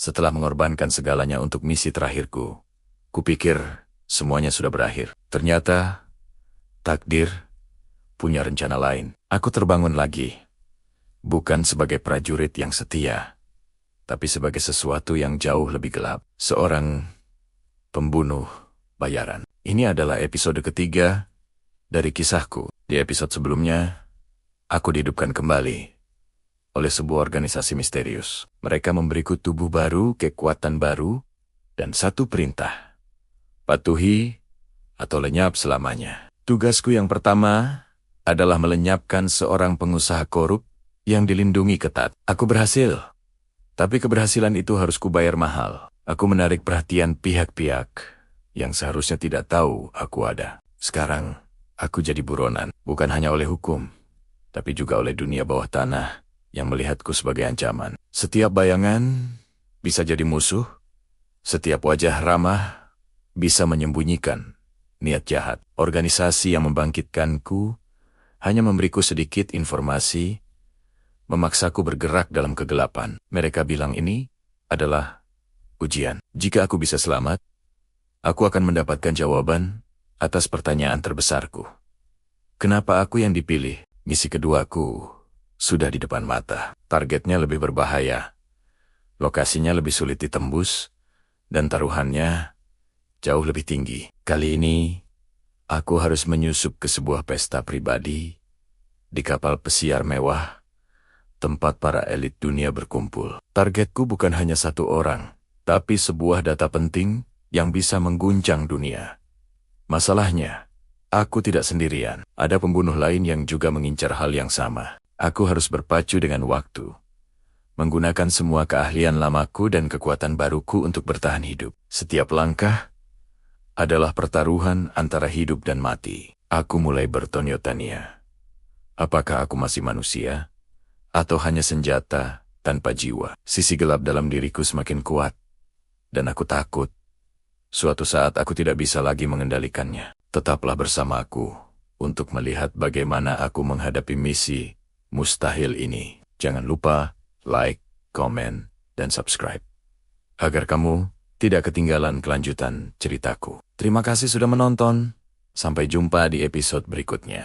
Setelah mengorbankan segalanya untuk misi terakhirku, kupikir semuanya sudah berakhir. Ternyata, takdir punya rencana lain. Aku terbangun lagi, bukan sebagai prajurit yang setia, tapi sebagai sesuatu yang jauh lebih gelap. Seorang pembunuh bayaran. Ini adalah episode ketiga dari kisahku. Di episode sebelumnya, aku dihidupkan kembali oleh sebuah organisasi misterius. Mereka memberiku tubuh baru, kekuatan baru, dan satu perintah: patuhi atau lenyap selamanya. Tugasku yang pertama adalah melenyapkan seorang pengusaha korup yang dilindungi ketat. Aku berhasil, tapi keberhasilan itu harus kubayar mahal. Aku menarik perhatian pihak-pihak yang seharusnya tidak tahu aku ada. Sekarang, aku jadi buronan, bukan hanya oleh hukum, tapi juga oleh dunia bawah tanah yang melihatku sebagai ancaman. Setiap bayangan bisa jadi musuh, setiap wajah ramah bisa menyembunyikan niat jahat. Organisasi yang membangkitkanku hanya memberiku sedikit informasi, memaksaku bergerak dalam kegelapan. Mereka bilang ini adalah ujian. Jika aku bisa selamat, aku akan mendapatkan jawaban atas pertanyaan terbesarku. Kenapa aku yang dipilih? Misi keduaku sudah di depan mata. Targetnya lebih berbahaya, lokasinya lebih sulit ditembus, dan taruhannya jauh lebih tinggi. Kali ini, aku harus menyusup ke sebuah pesta pribadi di kapal pesiar mewah, tempat para elit dunia berkumpul. Targetku bukan hanya satu orang, tapi sebuah data penting yang bisa mengguncang dunia. Masalahnya, aku tidak sendirian. Ada pembunuh lain yang juga mengincar hal yang sama. Aku harus berpacu dengan waktu, menggunakan semua keahlian lamaku dan kekuatan baruku untuk bertahan hidup. Setiap langkah adalah pertaruhan antara hidup dan mati. Aku mulai bertanya-tanya, apakah aku masih manusia, atau hanya senjata tanpa jiwa? Sisi gelap dalam diriku semakin kuat, dan aku takut suatu saat aku tidak bisa lagi mengendalikannya. Tetaplah bersama aku untuk melihat bagaimana aku menghadapi misi mustahil ini. Jangan lupa like, komen, dan subscribe, agar kamu tidak ketinggalan kelanjutan ceritaku. Terima kasih sudah menonton. Sampai jumpa di episode berikutnya.